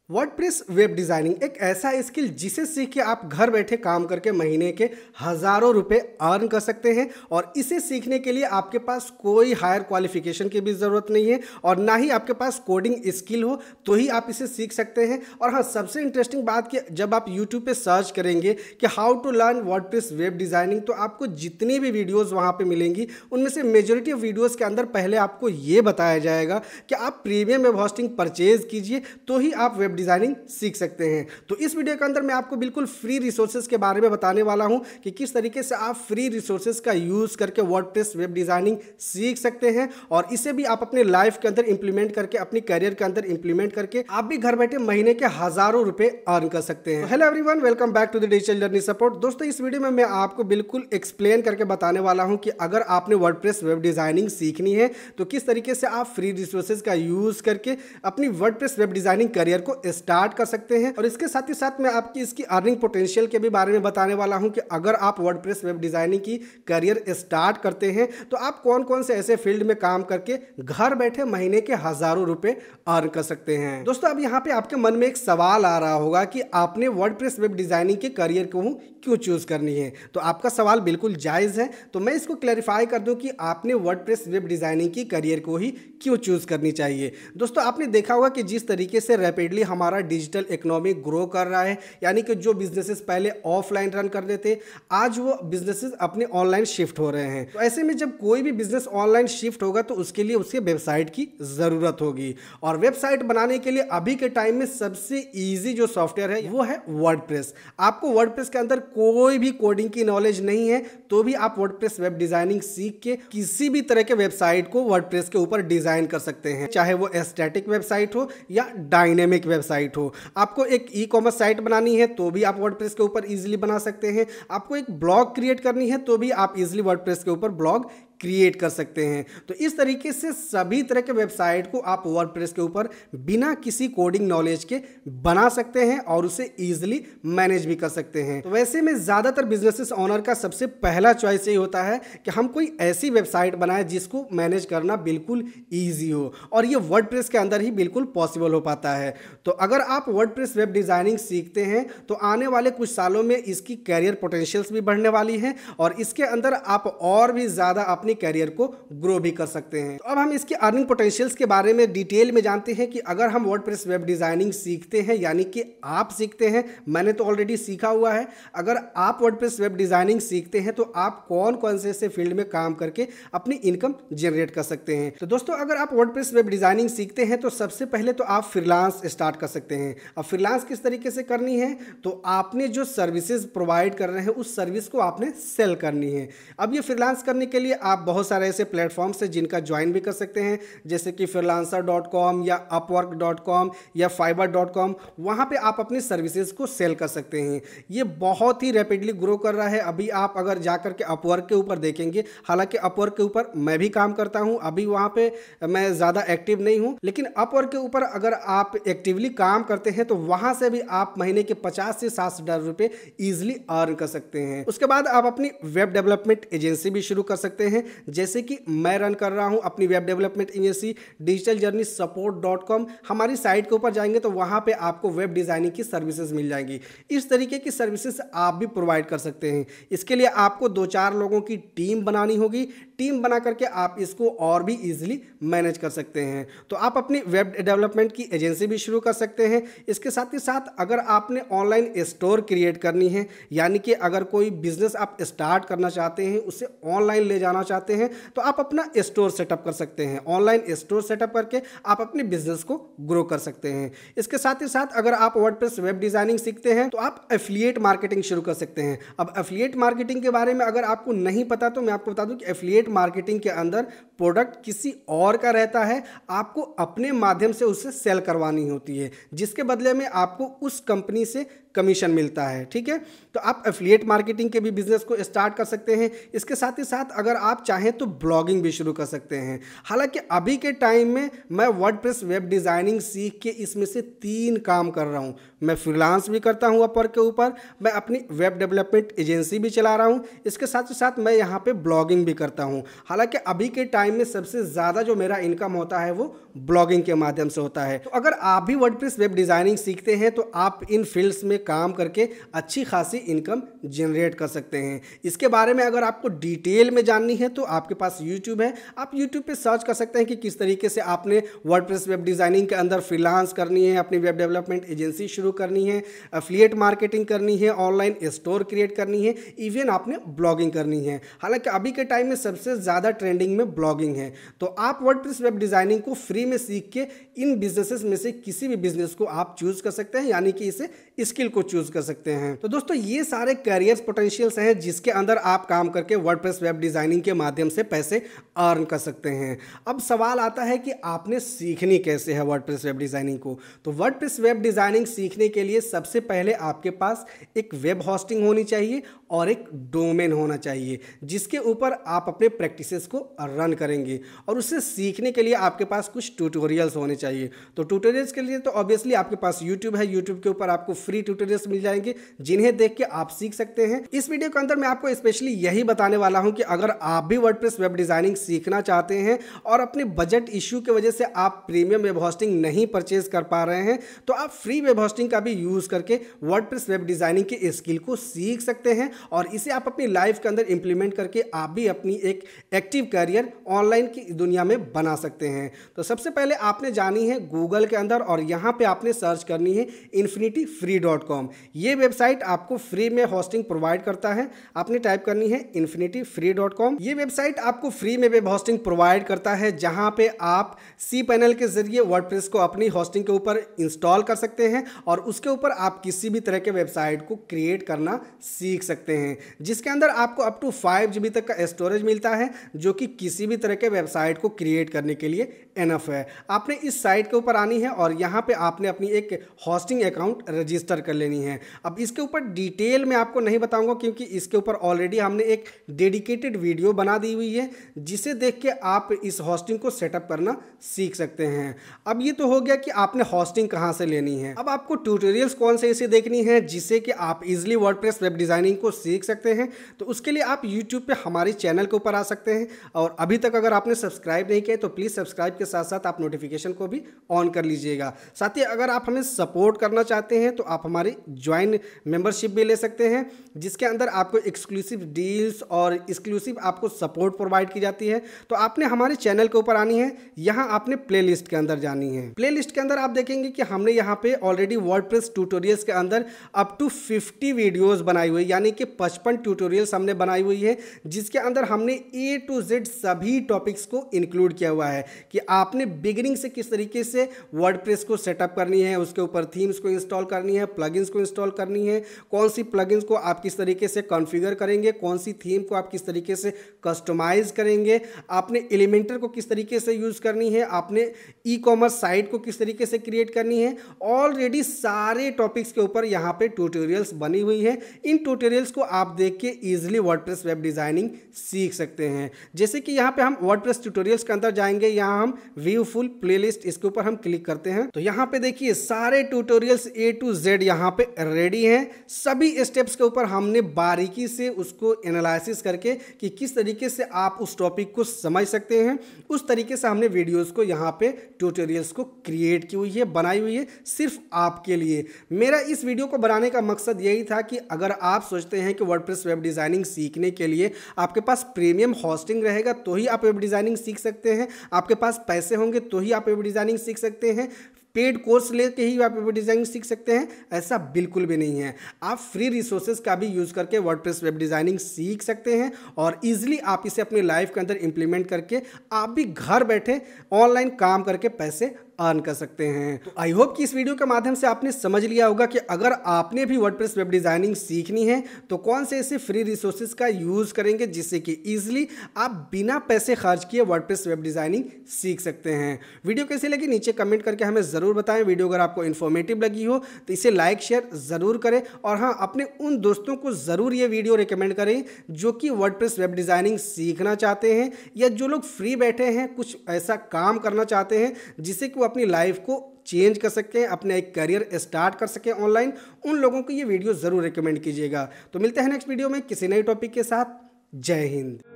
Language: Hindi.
वर्डप्रेस वेब डिज़ाइनिंग एक ऐसा स्किल जिसे सीख के आप घर बैठे काम करके महीने के हज़ारों रुपए अर्न कर सकते हैं। और इसे सीखने के लिए आपके पास कोई हायर क्वालिफिकेशन की भी ज़रूरत नहीं है और ना ही आपके पास कोडिंग स्किल हो तो ही आप इसे सीख सकते हैं। और हाँ, सबसे इंटरेस्टिंग बात कि जब आप यूट्यूब पे सर्च करेंगे कि how to learn WordPress web designing तो आपको जितनी भी वीडियोज़ वहाँ पर मिलेंगी उनमें से मेजोरिटी ऑफ वीडियोज़ के अंदर पहले आपको ये बताया जाएगा कि आप प्रीमियम वेब होस्टिंग परचेज कीजिए तो ही आप वेब डिजाइनिंग सीख सकते हैं। तो इस वीडियो के अंदर मैं आपको बिल्कुल फ्री रिसोर्सेज के बारे में बताने वाला हूं कि किस तरीके से आप फ्री रिसोर्सेज का यूज करके वर्डप्रेस वेब डिजाइनिंग सीख सकते हैं और इसे भी आप अपने लाइफ के अंदर इंप्लीमेंट करके अपनी करियर के अंदर इंप्लीमेंट करके आप भी घर बैठे महीने के हजारों रुपए अर्न कर सकते हैं। Hello everyone, welcome back to the digital journey support. दोस्तों, इस वीडियो में मैं आपको बिल्कुल एक्सप्लेन करके बताने वाला हूं कि अगर आपने वर्डप्रेस वेब डिजाइनिंग सीखनी है तो किस तरीके से आप फ्री रिसोर्सेज का यूज करके अपनी वर्डप्रेस वेब डिजाइनिंग करियर को स्टार्ट कर सकते हैं। और इसके साथ ही साथ मैं आपकी इसकी अर्निंग पोटेंशियल के भी बारे में बताने वाला हूं कि अगर आप वर्डप्रेस वेब डिजाइनिंग की करियर स्टार्ट करते हैं तो आप कौन कौन से ऐसे फील्ड में काम करके घर बैठे महीने के हजारों रुपए अर्न कर सकते हैं। दोस्तों, अब यहां पे आपके मन में एक सवाल आ रहा होगा कि आपने वर्डप्रेस वेब डिजाइनिंग के करियर को क्यों चूज करनी है। तो आपका सवाल बिल्कुल जायज है, तो मैं इसको क्लैरिफाई कर दूं कि आपने वर्डप्रेस वेब डिजाइनिंग की करियर को ही क्यों चूज करनी चाहिए। दोस्तों, आपने देखा होगा कि जिस तरीके से रैपिडली हमारा डिजिटल इकोनॉमी ग्रो कर रहा है, यानी कि जो बिजनेसेस पहले ऑफलाइन रन करते थे आज वो बिजनेसेस अपने ऑनलाइन शिफ्ट हो रहे हैं। तो ऐसे में जब कोई भी बिजनेस ऑनलाइन शिफ्ट होगा तो उसके लिए उसके वेबसाइट की जरूरत होगी। और वेबसाइट बनाने के लिए अभी के टाइम में सबसे इजी जो सॉफ्टवेयर है वो है वर्डप्रेस। आपको वर्डप्रेस के अंदर कोई भी कोडिंग की नॉलेज नहीं है तो भी आप वर्डप्रेस वेब डिजाइनिंग सीख के किसी भी तरह के वेबसाइट को वर्डप्रेस के ऊपर डिजाइन कर सकते हैं, चाहे वो स्टैटिक वेबसाइट हो या डायनेमिक वेबसाइट हो। आपको एक ई कॉमर्स साइट बनानी है तो भी आप वर्डप्रेस के ऊपर इजीली बना सकते हैं। आपको एक ब्लॉग क्रिएट करनी है तो भी आप इजीली वर्डप्रेस के ऊपर ब्लॉग क्रिएट कर सकते हैं। तो इस तरीके से सभी तरह के वेबसाइट को आप वर्डप्रेस के ऊपर बिना किसी कोडिंग नॉलेज के बना सकते हैं और उसे इजीली मैनेज भी कर सकते हैं। तो वैसे में ज्यादातर बिजनेसेस ओनर का सबसे पहला चॉइस यही होता है कि हम कोई ऐसी वेबसाइट बनाएं जिसको मैनेज करना बिल्कुल ईजी हो, और ये वर्डप्रेस के अंदर ही बिल्कुल पॉसिबल हो पाता है। तो अगर आप वर्डप्रेस वेब डिजाइनिंग सीखते हैं तो आने वाले कुछ सालों में इसकी कैरियर पोटेंशियल्स भी बढ़ने वाली है और इसके अंदर आप और भी ज्यादा अपनी करियर को ग्रो भी कर सकते हैं। तो अब हम इसकी अर्निंग पोटेंशियल्स के बारे में डिटेल में जानते हैं कि अगर हम वर्डप्रेस वेब डिजाइनिंग सीखते हैं, यानी कि आप सीखते हैं, मैंने तो ऑलरेडी सीखा हुआ है, अगर आप वर्डप्रेस वेब डिजाइनिंग सीखते हैं तो आप कौन कौन से ऐसे फील्ड में काम करके अपनी इनकम जनरेट कर सकते हैं। तो दोस्तों, अगर आप वर्डप्रेस वेब डिजाइनिंग सीखते हैं तो सबसे पहले तो आप फ्रीलांस स्टार्ट कर सकते हैं। अब फ्रीलांस किस तरीके से करनी है, तो आपने जो सर्विसेज प्रोवाइड कर रहे हैं उस सर्विस को आपने सेल करनी है। अब ये फ्रीलांस करने के लिए आप बहुत सारे ऐसे प्लेटफॉर्म्स हैं जिनका ज्वाइन भी कर सकते हैं, जैसे कि freelancer.com या upwork.com या fiverr.com। वहां पे आप अपनी सर्विसेज को सेल कर सकते हैं। ये बहुत ही रैपिडली ग्रो कर रहा है। अभी आप अगर जाकर के अपवर्क के ऊपर देखेंगे, हालांकि अपवर्क के ऊपर मैं भी काम करता हूं, अभी वहां पे मैं ज़्यादा एक्टिव नहीं हूं, लेकिन अपवर्क के ऊपर अगर आप एक्टिवली काम करते हैं तो वहां से भी आप महीने के 50 से 60 रुपए ईजिली अर्न कर सकते हैं। उसके बाद आप अपनी वेब डेवलपमेंट एजेंसी भी शुरू कर सकते हैं, जैसे कि मैं रन कर रहा हूं अपनी web development agency digital journey सपोर्ट.com। हमारी साइट के ऊपर जाएंगे तो वहां पे आपको वेब डिजाइनिंग की सर्विसेज मिल जाएंगी। इस तरीके की सर्विसेज आप भी प्रोवाइड कर सकते हैं। इसके लिए आपको 2-4 लोगों की टीम बनानी होगी। टीम बना करके आप इसको और भी इजीली मैनेज कर सकते हैं। तो आप अपनी वेब डेवलपमेंट की एजेंसी भी शुरू कर सकते हैं। इसके साथ ही साथ अगर आपने ऑनलाइन स्टोर क्रिएट करनी है, यानी कि अगर कोई बिजनेस आप स्टार्ट करना चाहते हैं, उसे ऑनलाइन ले जाना चाहते हैं, तो आप अपना स्टोर सेटअप कर सकते हैं। ऑनलाइन स्टोर सेटअप करके आप अपने बिजनेस को ग्रो कर सकते हैं। इसके साथ ही साथ अगर आप वर्डप्रेस वेब डिजाइनिंग सीखते हैं तो आप एफिलिएट मार्केटिंग शुरू कर सकते हैं। अब एफिलिएट मार्केटिंग के बारे में अगर आपको नहीं पता तो मैं आपको बता दूं कि एफिलिएट मार्केटिंग के अंदर प्रोडक्ट किसी और का रहता है, आपको अपने माध्यम से उसे सेल करवानी होती है, जिसके बदले में आपको उस कंपनी से कमीशन मिलता है। ठीक है, तो आप एफिलिएट मार्केटिंग के भी बिजनेस को स्टार्ट कर सकते हैं। इसके साथ ही साथ अगर आप चाहें तो ब्लॉगिंग भी शुरू कर सकते हैं। हालांकि अभी के टाइम में मैं वर्डप्रेस वेब डिजाइनिंग सीख के इसमें से 3 काम कर रहा हूं। मैं फ्रीलांस भी करता हूं अपवर्क के ऊपर, मैं अपनी वेब डेवलपमेंट एजेंसी भी चला रहा हूं, इसके साथ ही साथ मैं यहां पे ब्लॉगिंग भी करता हूं। हूँ। हालांकि अभी के टाइम में सबसे ज़्यादा जो मेरा इनकम होता है वो ब्लॉगिंग के माध्यम से होता है। तो अगर आप भी वर्डप्रेस वेब डिज़ाइनिंग सीखते हैं तो आप इन फील्ड्स में काम करके अच्छी खासी इनकम जनरेट कर सकते हैं। इसके बारे में अगर आपको डिटेल में जाननी है तो आपके पास यूट्यूब है, आप यूट्यूब पे सर्च कर सकते हैं कि किस तरीके से आपने वर्डप्रेस वेब डिज़ाइनिंग के अंदर फ्रीलांस करनी है, अपनी वेब डेवलपमेंट एजेंसी शुरू करनी है, एफिलिएट मार्केटिंग करनी है, ऑनलाइन स्टोर क्रिएट करनी है, इवन आपने ब्लॉगिंग करनी है। हालांकि अभी के टाइम में सबसे ज़्यादा ट्रेंडिंग में ब्लॉगिंग है। तो आप वर्डप्रेस वेब डिज़ाइनिंग को फ्री में सीख के इन बिजनेसेस में से किसी भी बिजनेस को आप चूज कर सकते हैं, यानी कि इसे स्किल को चूज कर सकते हैं। तो दोस्तों ये सारे करियर पोटेंशियल्स हैं जिसके अंदर आप काम करके वर्डप्रेस वेब डिज़ाइनिंग के माध्यम से पैसे अर्न कर सकते हैं। अब सवाल आता है कि आपने सीखनी कैसे है वर्डप्रेस वेब डिज़ाइनिंग को। तो वर्डप्रेस वेब डिज़ाइनिंग सीखने के लिए सबसे पहले आपके पास एक वेब होस्टिंग होनी चाहिए और एक डोमेन होना चाहिए जिसके ऊपर आप अपने प्रैक्टिसेस को रन करेंगे, और उसे सीखने के लिए आपके पास कुछ ट्यूटोरियल्स होने चाहिए। तो ट्यूटोरियल्स के लिए तो ऑब्वियसली आपके पास यूट्यूब है, यूट्यूब के ऊपर आपको फ्री ट्यूटोरियल्स मिल जाएंगे जिन्हें देख के आप सीख सकते हैं। इस वीडियो के अंदर मैं आपको स्पेशली यही बताने वाला हूं कि अगर आप भी वर्डप्रेस वेब डिज़ाइनिंग सीखना चाहते हैं और अपने बजट इश्यू की वजह से आप प्रीमियम वेब होस्टिंग नहीं परचेज कर पा रहे हैं तो आप फ्री वेब होस्टिंग का भी यूज़ करके वर्डप्रेस वेब डिज़ाइनिंग के स्किल को सीख सकते हैं और इसे आप अपनी लाइफ के अंदर इंप्लीमेंट करके आप भी अपनी एक एक्टिव करियर ऑनलाइन की दुनिया में बना सकते हैं। तो सबसे पहले आपने जानी है गूगल के अंदर और यहाँ पे आपने सर्च करनी है infinityfree.com। ये वेबसाइट आपको फ्री में होस्टिंग प्रोवाइड करता है। आपने टाइप करनी है infinityfree.com। ये वेबसाइट आपको फ्री में वेब होस्टिंग प्रोवाइड करता है जहाँ पे आप cPanel के जरिए वर्डप्रेस को अपनी होस्टिंग के ऊपर इंस्टॉल कर सकते हैं और उसके ऊपर आप किसी भी तरह के वेबसाइट को क्रिएट करना सीख सकते हैं, जिसके अंदर आपको अप टू 5 GB तक का स्टोरेज मिलता है जो कि किसी भी तरह के वेबसाइट को क्रिएट करने के लिए एनफ है। आपने इस साइट के ऊपर आनी है और यहाँ पे आपने अपनी एक होस्टिंग अकाउंट रजिस्टर कर लेनी है। अब इसके ऊपर डिटेल में आपको नहीं बताऊंगा क्योंकि इसके ऊपर ऑलरेडी हमने एक डेडिकेटेड वीडियो बना दी हुई है जिसे देख के आप इस होस्टिंग को सेटअप करना सीख सकते हैं। अब ये तो हो गया कि आपने होस्टिंग कहाँ से लेनी है। अब आपको ट्यूटोरियल्स कौन से इसे देखनी है जिससे कि आप इजिली वर्डप्रेस वेब डिज़ाइनिंग को सीख सकते हैं। तो उसके लिए आप यूट्यूब पे हमारे चैनल के ऊपर आ सकते हैं और अभी तक अगर आपने सब्सक्राइब नहीं किया तो प्लीज़ सब्सक्राइब के साथ साथ आप नोटिफिकेशन को भी ऑन कर लीजिएगा। साथ ही अगर आप हमें सपोर्ट करना चाहते हैं तो आप हमारी ज्वाइन मेंबरशिप भी ले सकते हैं जिसके अंदर आपको एक्सक्लूसिव डील्स और एक्सक्लूसिव आपको सपोर्ट प्रोवाइड की जाती है। तो आपने हमारे चैनल के ऊपर आनी है, यहाँ आपने प्लेलिस्ट के अंदर जानी है। प्लेलिस्ट के अंदर आप देखेंगे कि हमने यहाँ पे ऑलरेडी वर्डप्रेस ट्यूटोरियल्स के अंदर अप टू 50 वीडियोस बनाई हुई, यानी कि 55 ट्यूटोरियल्स हमने बनाई हुई है जिसके अंदर हमने A to Z सभी टॉपिक्स को इंक्लूड किया हुआ है कि आपने बिगिनिंग से किस तरीके से वर्डप्रेस को सेटअप करनी है, उसके ऊपर थीम्स को इंस्टॉल करनी है, प्लगइन्स को इंस्टॉल करनी है, कौन सी प्लगइन्स को आप किस तरीके से कॉन्फ़िगर करेंगे, कौन सी थीम को आप किस तरीके से कस्टमाइज करेंगे, आपने एलिमेंटर को किस तरीके से यूज़ करनी है, आपने ई कॉमर्स साइट को किस तरीके से क्रिएट करनी है। ऑलरेडी सारे टॉपिक्स के ऊपर यहाँ पे ट्यूटोरियल्स बनी हुई है। इन ट्यूटोरियल्स को आप देख के ईजिली वर्डप्रेस वेब डिज़ाइनिंग सीख सकते हैं। जैसे कि यहाँ पे हम वर्डप्रेस ट्यूटोरियल्स के अंदर जाएंगे, यहाँ हम व्यू फुल प्लेलिस्ट, इसके ऊपर हम क्लिक करते हैं तो यहाँ पे देखिए सारे ट्यूटोरियल्स A to Z यहाँ पे रेडी हैं। सभी स्टेप्स के ऊपर हमने बारीकी से उसको एनालिसिस करके कि किस तरीके से आप उस टॉपिक को समझ सकते हैं, उस तरीके से हमने वीडियोस को यहाँ पे ट्यूटोरियल्स को क्रिएट की हुई है, बनाई हुई है सिर्फ आपके लिए। मेरा इस वीडियो को बनाने का मकसद यही था कि अगर आप सोचते हैं कि वर्डप्रेस वेब डिज़ाइनिंग सीखने के लिए आपके पास प्रीमियम होस्टिंग रहेगा तो ही आप वेब डिज़ाइनिंग सीख सकते हैं, आपके पास पैसे होंगे तो ही आप वेब डिज़ाइनिंग सीख सकते हैं, पेड कोर्स लेके ही आप वेब डिज़ाइनिंग सीख सकते हैं, ऐसा बिल्कुल भी नहीं है। आप फ्री रिसोर्सेज का भी यूज़ करके वर्डप्रेस वेब डिज़ाइनिंग सीख सकते हैं और इजीली आप इसे अपनी लाइफ के अंदर इंप्लीमेंट करके आप भी घर बैठे ऑनलाइन काम करके पैसे अर्न कर सकते हैं। तो आई होप कि इस वीडियो के माध्यम से आपने समझ लिया होगा कि अगर आपने भी वर्डप्रेस वेब डिज़ाइनिंग सीखनी है तो कौन से ऐसे फ्री रिसोर्सेज का यूज़ करेंगे जिससे कि ईजिली आप बिना पैसे खर्च किए वर्डप्रेस वेब डिज़ाइनिंग सीख सकते हैं। वीडियो कैसी लगी नीचे कमेंट करके हमें ज़रूर बताएं। वीडियो अगर आपको इन्फॉर्मेटिव लगी हो तो इसे लाइक शेयर ज़रूर करें और हाँ, अपने उन दोस्तों को ज़रूर ये वीडियो रिकमेंड करें जो कि वर्डप्रेस वेब डिज़ाइनिंग सीखना चाहते हैं या जो लोग फ्री बैठे हैं कुछ ऐसा काम करना चाहते हैं जिससे कि अपनी लाइफ को चेंज कर सकें, अपना एक करियर स्टार्ट कर सकें ऑनलाइन। उन लोगों को ये वीडियो ज़रूर रिकमेंड कीजिएगा। तो मिलते हैं नेक्स्ट वीडियो में किसी नए टॉपिक के साथ। जय हिंद।